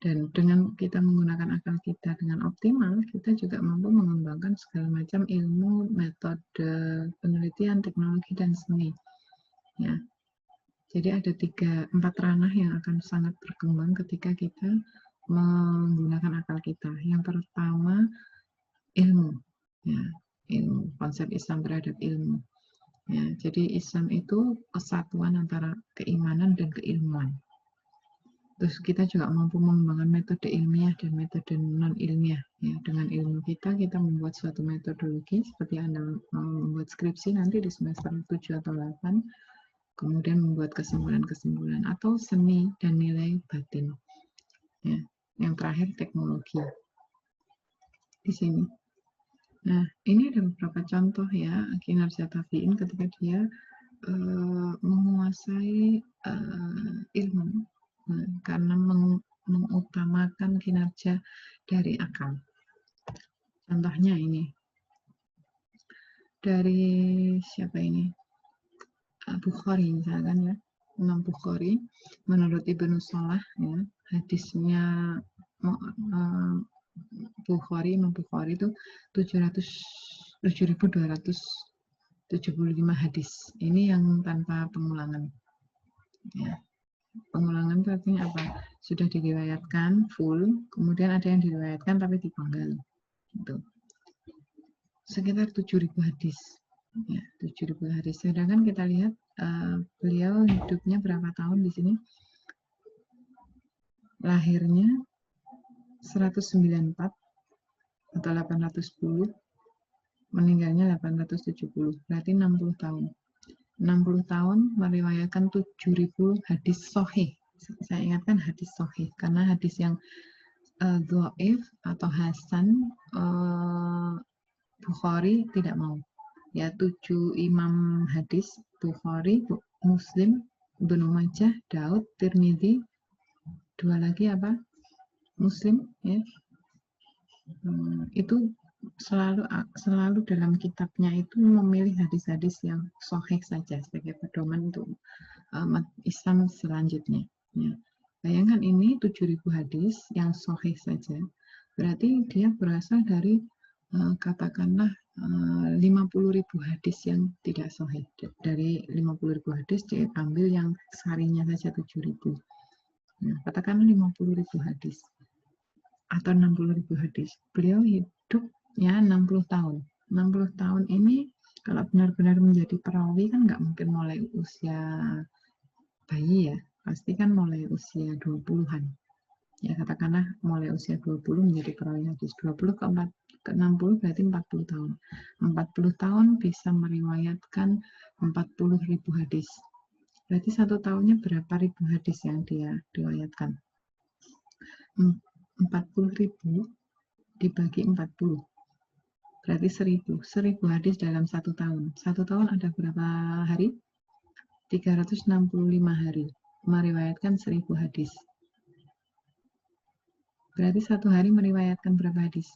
Dan dengan kita menggunakan akal kita dengan optimal, kita juga mampu mengembangkan segala macam ilmu, metode penelitian, teknologi dan seni. Ya, jadi ada 4 ranah yang akan sangat berkembang ketika kita menggunakan akal kita. Yang pertama ilmu, ya. Ilmu, konsep Islam terhadap ilmu. Ya, jadi Islam itu kesatuan antara keimanan dan keilmuan. Terus kita juga mampu mengembangkan metode ilmiah dan metode non ilmiah. Ya, dengan ilmu kita membuat suatu metodologi seperti Anda membuat skripsi nanti di semester 7 atau 8, kemudian membuat kesimpulan-kesimpulan atau seni dan nilai batin. Ya, yang terakhir teknologi. Di sini. Nah, ini ada beberapa contoh ya kinerja tabi'in ketika dia menguasai ilmu karena mengutamakan kinerja dari akal. Contohnya ini dari siapa ini? Bukhari misalkan ya, Imam Bukhari menurut Ibnu Salah ya, hadisnya Imam Bukhari itu 7.275 hadis. Ini yang tanpa pengulangan. Ya. Pengulangan itu artinya apa? Sudah diriwayatkan full, kemudian ada yang diriwayatkan tapi dipenggal. Gitu. Sekitar 7.000 hadis. Ya, 7.000 hadis. Sedangkan kita lihat beliau hidupnya berapa tahun di sini? Lahirnya 194 atau 810, meninggalnya 870, berarti 60 tahun. 60 tahun meriwayatkan 7.000 hadis sahih. Saya ingatkan hadis sahih, karena hadis yang dhaif atau hasan Bukhari tidak mau. Ya, 7 imam hadis Bukhari, Muslim, Ibnu Majah, Daud, Tirmidzi, 2 lagi apa? Muslim ya. Itu selalu dalam kitabnya itu memilih hadis-hadis yang sahih saja sebagai pedoman untuk Islam selanjutnya. Ya. Bayangkan ini 7.000 hadis yang sahih saja, berarti dia berasal dari katakanlah 50.000 hadis yang tidak sahih. Dari 50.000 hadis diambil yang sarinya saja 7.000. Nah, katakan 50.000 hadis atau 60.000 hadis. Beliau hidupnya 60 tahun. 60 tahun ini kalau benar-benar menjadi perawi kan nggak mungkin mulai usia bayi ya. Pasti kan mulai usia 20-an. Ya katakanlah mulai usia 20 menjadi perawi hadis. 20 ke 60 berarti 40 tahun. 40 tahun bisa meriwayatkan 40.000 hadis. Berarti satu tahunnya berapa ribu hadis yang dia riwayatkan? 40.000 dibagi 40. Berarti 1000. 1000 hadis dalam satu tahun. Satu tahun ada berapa hari? 365 hari. Meriwayatkan 1000 hadis. Berarti satu hari meriwayatkan berapa hadis?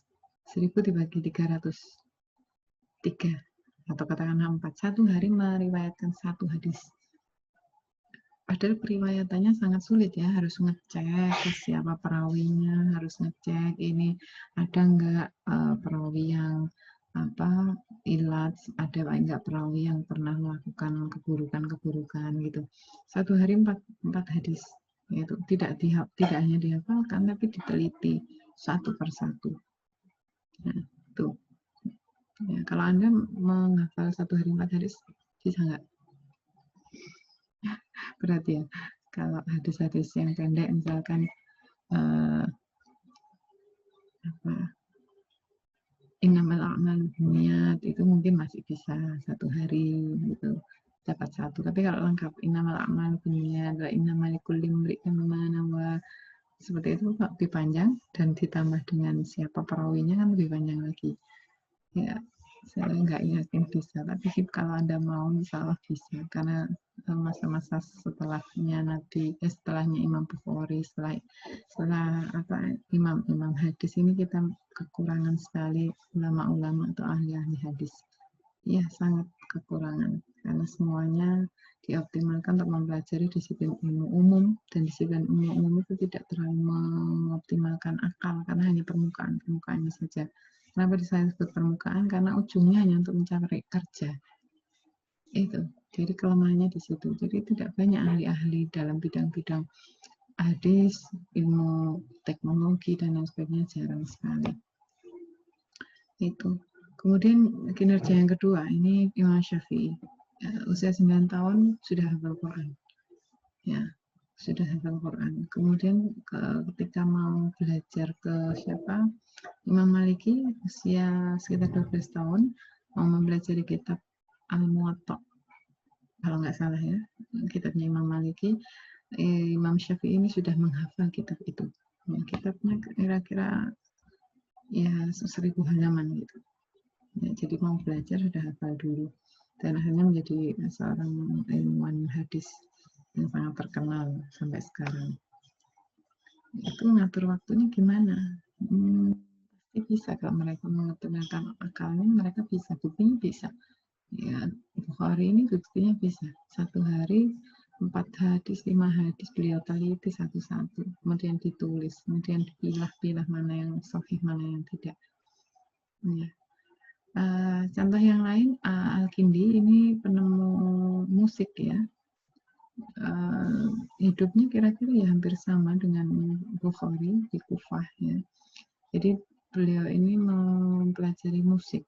1000 dibagi 300. 3. Atau katakanlah 4. Satu hari meriwayatkan satu hadis. Padahal periwayatannya sangat sulit ya. Harus ngecek siapa perawinya. Harus ngecek ini ada nggak perawi yang ilat, ada enggak perawi yang pernah melakukan keburukan gitu. Satu hari 4 hadis. Itu tidak hanya dihafalkan tapi diteliti satu persatu. Nah, itu. Ya, kalau Anda menghafal satu hari 4 hadis bisa nggak? Berat ya. Kalau hadis-hadis yang pendek misalkan innamal a'malu binniyat itu mungkin masih bisa satu hari gitu dapat satu. Tapi kalau lengkap innamal a'malu binniyat wa innamal likulli imri'in ma nawa seperti itu lebih panjang dan ditambah dengan siapa perawinya kan lebih panjang lagi. Ya, saya nggak yakin bisa, tapi kalau Anda mau insya Allah bisa karena masa-masa setelahnya setelahnya Imam Bukhari, setelah imam hadis ini kita kekurangan sekali ulama-ulama atau ahli-ahli hadis. Ya, sangat kekurangan karena semuanya dioptimalkan untuk mempelajari disiplin ilmu umum, dan disiplin ilmu umum itu tidak terlalu mengoptimalkan akal karena hanya permukaannya saja. Kenapa disebut permukaan? Karena ujungnya hanya untuk mencari kerja. Itu. Jadi kelemahannya di situ. Jadi tidak banyak ahli-ahli dalam bidang-bidang hadis, ilmu teknologi dan lain sebagainya, jarang sekali. Itu. Kemudian kinerja yang kedua, ini Imam Syafi'i. Usia 9 tahun sudah hafal Quran. Ya, sudah hafal Quran. Kemudian ketika mau belajar ke Imam Maliki, usia sekitar 12 tahun, mau mempelajari kitab Al-Muwatta. Kalau nggak salah ya, kitabnya Imam Maliki, Imam Syafi'i ini sudah menghafal kitab itu. Ya, kitabnya kira-kira ya 1000 halaman gitu. Ya, jadi mau belajar sudah hafal dulu. Dan akhirnya menjadi seorang ilmuwan hadis yang sangat terkenal sampai sekarang. Itu ngatur waktunya gimana? Pasti bisa kalau mereka menggunakan akalnya, mereka bisa, buktinya bisa. Ya, Bukhari ini buktinya bisa. Satu hari 4 hadis, 5 hadis beliau teliti satu-satu, kemudian ditulis, kemudian dipilah-pilah mana yang sahih, mana yang tidak. Ya. Contoh yang lain, Al-Kindi ini penemu musik ya. Hidupnya kira-kira ya hampir sama dengan Bukhari di Kufah ya. Jadi beliau ini mempelajari musik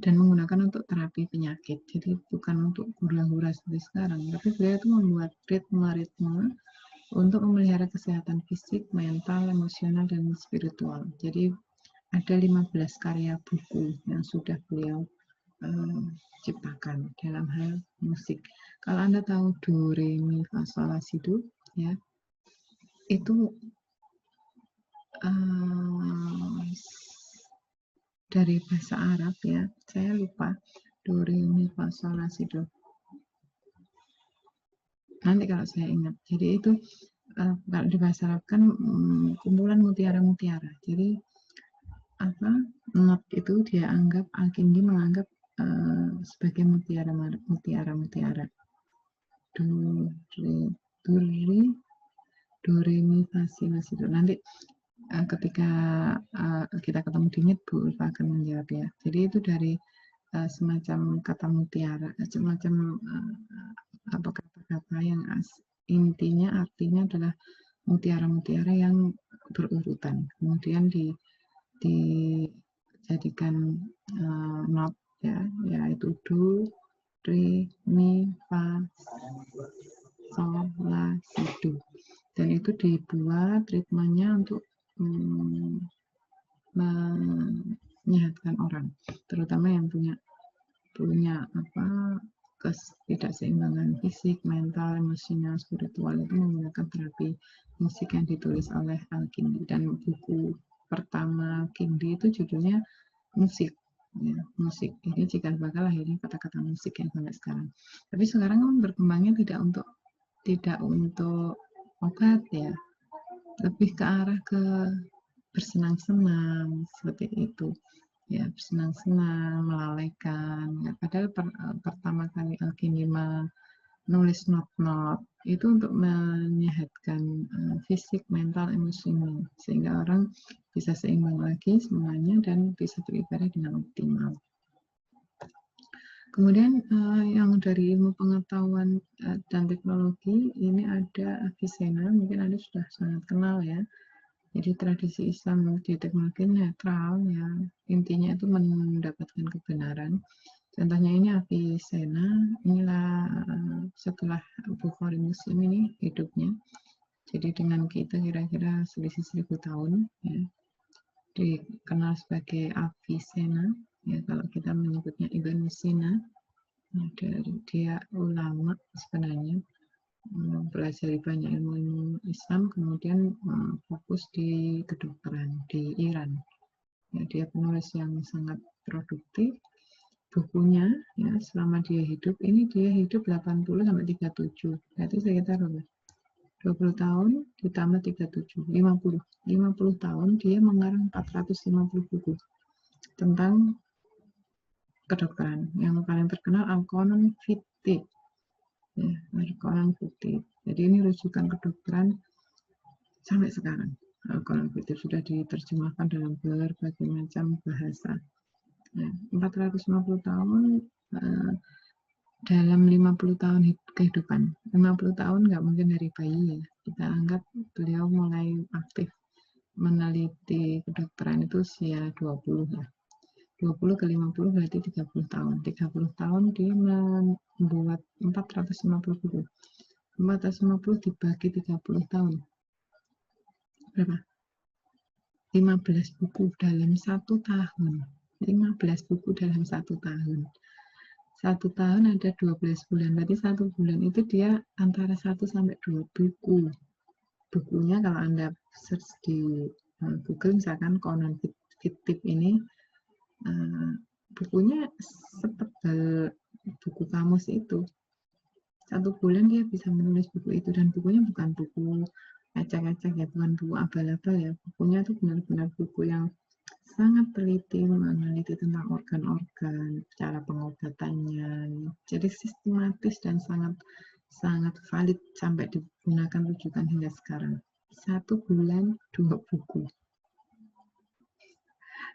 dan menggunakan untuk terapi penyakit. Jadi bukan untuk hura-hura seperti sekarang, tapi beliau itu membuat ritme untuk memelihara kesehatan fisik, mental, emosional, dan spiritual. Jadi ada 15 karya buku yang sudah beliau ciptakan dalam hal musik. Kalau Anda tahu do, re, mi, fa, sol, la, si, do, ya, itu dari bahasa Arab ya, saya lupa, do, re, mi, fa, sol, la, si, do. Nanti kalau saya ingat. Jadi itu kalau di bahasa Arab kan kumpulan mutiara-mutiara. Jadi not itu dia anggap, Al-Kindi menganggap sebagai mutiara. Do, re, mi, fa, si, la, si, do. Nanti ketika kita ketemu di Meet, Bu Ulfa akan menjawab ya. Jadi itu dari semacam kata mutiara, semacam apa kata-kata yang intinya artinya adalah mutiara-mutiara yang berurutan, kemudian dijadikan not ya, yaitu do, re, mi, fa, sol, la, si, do. Dan itu dibuat ritmenya untuk menyehatkan orang, terutama yang punya ketidakseimbangan fisik, mental, emosional, spiritual, itu menggunakan terapi musik yang ditulis oleh Al-Kindi. Dan buku pertama Kindi itu judulnya musik, ya, musik. Ini cikal bakal akhirnya kata-kata musik yang sampai sekarang. Tapi sekarang berkembangnya tidak untuk obat ya, lebih ke arah ke bersenang-senang seperti itu. Ya, bersenang-senang, melalaikan. Ya, padahal pertama kali Al-Kindi menulis not-not itu untuk menyehatkan fisik, mental, emosinya, sehingga orang bisa seimbang lagi semuanya dan bisa beribadah dengan optimal. Kemudian yang dari ilmu pengetahuan dan teknologi, ini ada Avicenna, mungkin Anda sudah sangat kenal ya. Jadi tradisi Islam di teknologi netral ya, intinya itu mendapatkan kebenaran. Contohnya ini Avicenna, inilah setelah Bukhari Muslim ini hidupnya. Jadi dengan kita kira-kira selisih 1000 tahun ya, dikenal sebagai Avicenna ya, kalau kita menyebutnya Ibn Sina. Dia ulama sebenarnya, mempelajari banyak ilmu Islam, kemudian fokus di kedokteran di Iran. Ya, dia penulis yang sangat produktif. Bukunya ya, selama dia hidup, ini dia hidup 80 sampai 37. Berarti sekitar 20 tahun ditambah 37, 50 tahun dia mengarang 450 buku tentang kedokteran. Yang paling terkenal Al-Qanon Fitih. Ya, Al-Qanon Fitih. Jadi ini rujukan kedokteran sampai sekarang. Al-Qanon Fitih sudah diterjemahkan dalam berbagai macam bahasa. Ya, 450 tahun dalam 50 tahun kehidupan. 50 tahun nggak mungkin dari bayi ya. Kita anggap beliau mulai aktif meneliti kedokteran itu usia 20 ya. 20 ke 50 berarti 30 tahun. 30 tahun dia membuat 450 buku. 450 dibagi 30 tahun. Berapa? 15 buku dalam 1 tahun. 15 buku dalam 1 tahun. 1 tahun ada 12 bulan. Berarti 1 bulan itu dia antara 1 sampai 2 buku. Bukunya kalau Anda search di Google misalkan Qanon Fitih ini, bukunya setebal buku kamus itu. 1 bulan dia bisa menulis buku itu, dan bukunya bukan buku acak-acak ya, bukan buku abal-abal ya. Bukunya itu benar-benar buku yang sangat teliti, meneliti tentang organ-organ, cara pengobatannya. Jadi sistematis dan sangat valid sampai digunakan rujukan hingga sekarang. 1 bulan 2 buku.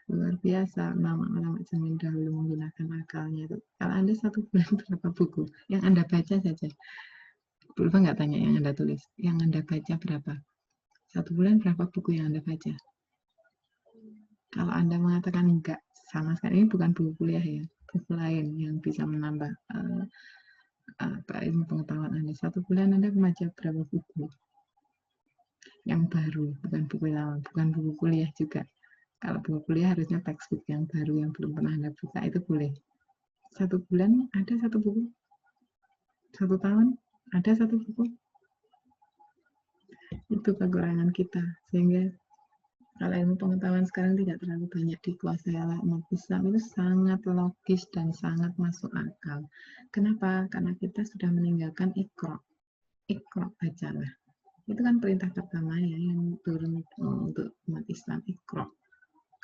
Luar biasa ulama-ulama zaman dahulu menggunakan akalnya itu. Kalau Anda 1 bulan berapa buku yang Anda baca saja? Belum nggak tanya yang Anda tulis, yang Anda baca berapa? 1 bulan berapa buku yang Anda baca? Kalau Anda mengatakan enggak sama sekali, ini bukan buku kuliah ya, buku lain yang bisa menambah ilmu pengetahuan Anda. 1 bulan Anda membaca berapa buku? Yang baru, bukan buku lama, bukan buku kuliah juga. Kalau buku kuliah harusnya textbook yang baru yang belum pernah Anda buka, itu boleh. 1 bulan ada 1 buku? 1 tahun ada 1 buku? Itu kekurangan kita, sehingga kalau ilmu pengetahuan sekarang tidak terlalu banyak dikuasai oleh umat Islam, itu sangat logis dan sangat masuk akal. Kenapa? Karena kita sudah meninggalkan Iqra, bacalah. Itu kan perintah pertama ya yang turun untuk umat Islam, Iqra.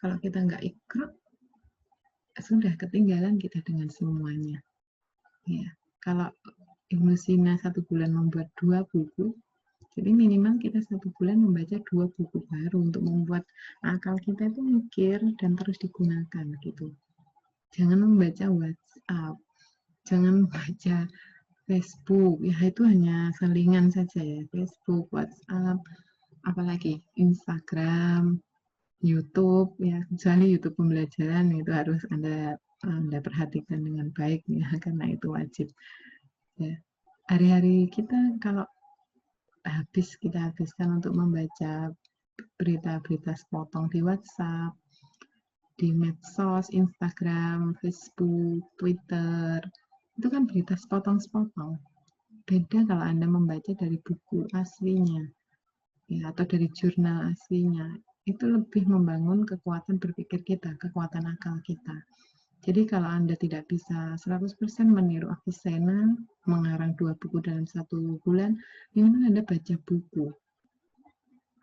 Kalau kita nggak Iqra, sudah ketinggalan kita dengan semuanya. Ya, kalau Ibnu Sina 1 bulan membuat 2 buku, Jadi minimal kita 1 bulan membaca 2 buku baru untuk membuat akal kita itu mikir dan terus digunakan gitu. Jangan membaca WhatsApp, jangan membaca Facebook, ya itu hanya selingan saja ya, Facebook, WhatsApp, apalagi Instagram, YouTube ya, kecuali YouTube pembelajaran itu harus Anda perhatikan dengan baik ya, karena itu wajib ya. Hari-hari kita kalau kita habiskan untuk membaca berita-berita sepotong di WhatsApp, di medsos, Instagram, Facebook, Twitter, itu kan berita sepotong-sepotong. Beda kalau Anda membaca dari buku aslinya, ya, atau dari jurnal aslinya. Itu lebih membangun kekuatan berpikir kita, kekuatan akal kita. Jadi kalau Anda tidak bisa 100% meniru Avicenna, mengarang 2 buku dalam 1 bulan, minimal Anda baca buku.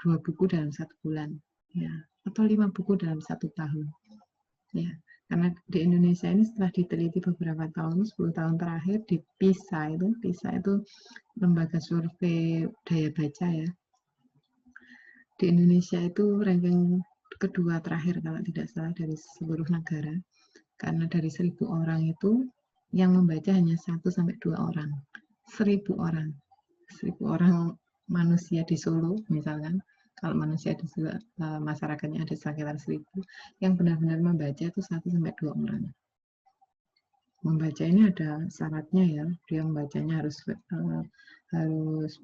2 buku dalam 1 bulan, ya, atau 5 buku dalam 1 tahun. Ya, karena di Indonesia ini setelah diteliti beberapa tahun, 10 tahun terakhir di PISA itu lembaga survei daya baca ya. Di Indonesia itu ranking kedua terakhir kalau tidak salah dari seluruh negara. Karena dari 1.000 orang itu yang membaca hanya 1-2 orang. 1.000 orang. 1.000 orang manusia di Solo misalkan, kalau manusia di Solo, masyarakatnya ada sekitar 1.000, yang benar-benar membaca itu 1-2 orang. Membaca ini ada syaratnya ya, dia membacanya harus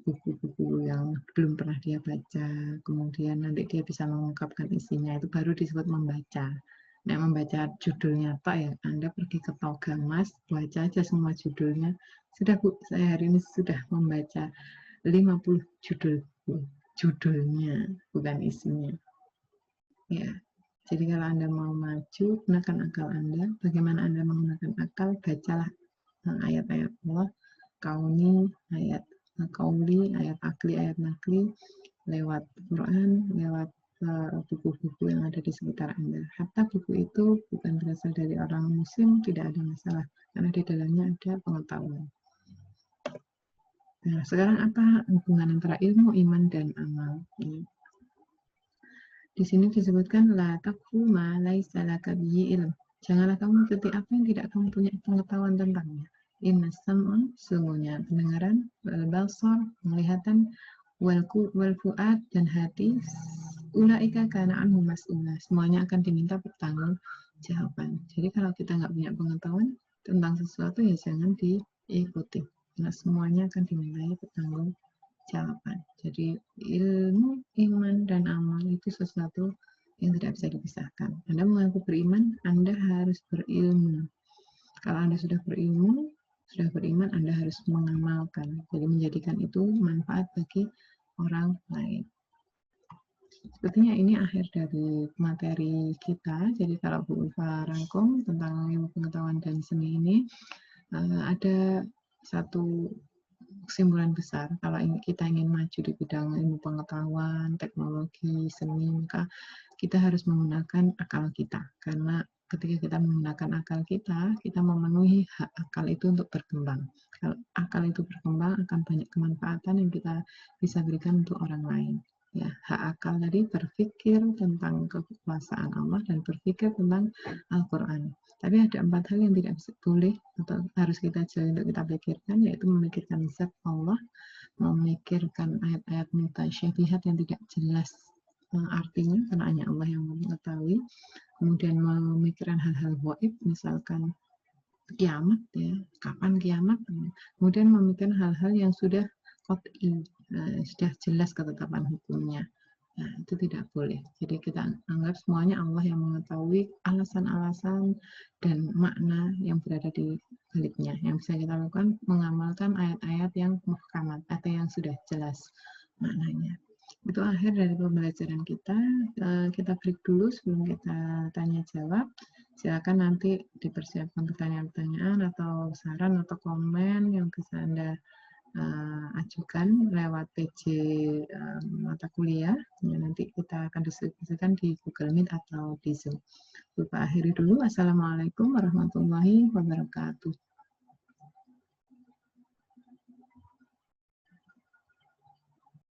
buku-buku yang belum pernah dia baca, kemudian nanti dia bisa mengungkapkan isinya, itu baru disebut membaca. Nah, membaca judulnya Pak ya, Anda pergi ke Toga Mas, baca aja semua judulnya. Sudah Bu, saya hari ini sudah membaca 50 judulnya, bukan isinya. Ya, jadi kalau Anda mau maju, gunakan akal Anda. Bagaimana Anda menggunakan akal? Bacalah ayat-ayat Allah, kauni, ayat kauli, ayat akli, ayat nakli, lewat Quran, lewat buku-buku yang ada di sekitar Anda. Hatta buku itu bukan berasal dari orang muslim, tidak ada masalah, karena di dalamnya ada pengetahuan. Nah, sekarang apa hubungan antara ilmu, iman, dan amal? Di sini disebutkan la taqfu ma laisa laka bihi ilm. Janganlah kamu mengikuti apa yang tidak kamu punya pengetahuan tentangnya. Inna sam'a, sungguhnya pendengaran, wal basar, penglihatan, wal fuad, dan hati, ulaika kana anhu mas'ula, semuanya akan diminta pertanggungjawaban. Jadi kalau kita nggak punya pengetahuan tentang sesuatu ya jangan diikuti, karena semuanya akan dimintai pertanggungjawaban. Jadi ilmu, iman, dan amal itu sesuatu yang tidak bisa dipisahkan. Anda mengaku beriman, Anda harus berilmu. Kalau Anda sudah berilmu, sudah beriman, Anda harus mengamalkan. Jadi menjadikan itu manfaat bagi orang lain. Sepertinya ini akhir dari materi kita. Jadi kalau Bu Ulfa rangkum tentang ilmu pengetahuan dan seni ini, ada satu kesimpulan besar. Kalau kita ingin maju di bidang ilmu pengetahuan, teknologi, seni, maka kita harus menggunakan akal kita. Karena ketika kita menggunakan akal kita memenuhi hak akal itu untuk berkembang. Kalau akal itu berkembang, akan banyak kemanfaatan yang kita bisa berikan untuk orang lain. Ya, hak akal tadi berpikir tentang kekuasaan Allah dan berpikir tentang Al-Quran. Tapi ada 4 hal yang tidak boleh atau harus kita jauhi untuk kita pikirkan, yaitu memikirkan zat Allah, memikirkan ayat-ayat mutasyabihat yang tidak jelas artinya, karena hanya Allah yang mengetahui. Kemudian memikirkan hal-hal gaib, misalkan kiamat ya, kapan kiamat. Kemudian memikirkan hal-hal yang sudah qat'i, sudah jelas ketetapan hukumnya. Nah, itu tidak boleh. Jadi kita anggap semuanya Allah yang mengetahui alasan-alasan dan makna yang berada di baliknya. Yang bisa kita lakukan mengamalkan ayat-ayat yang muhkamat atau yang sudah jelas maknanya. Itu akhir dari pembelajaran kita. Kita break dulu sebelum kita tanya jawab. Silakan nanti dipersiapkan pertanyaan-pertanyaan atau saran atau komen yang bisa Anda ajukan lewat PJ mata kuliah. Ya, nanti kita akan diskusikan di Google Meet atau di Zoom. Lupa akhiri dulu. Assalamualaikum warahmatullahi wabarakatuh.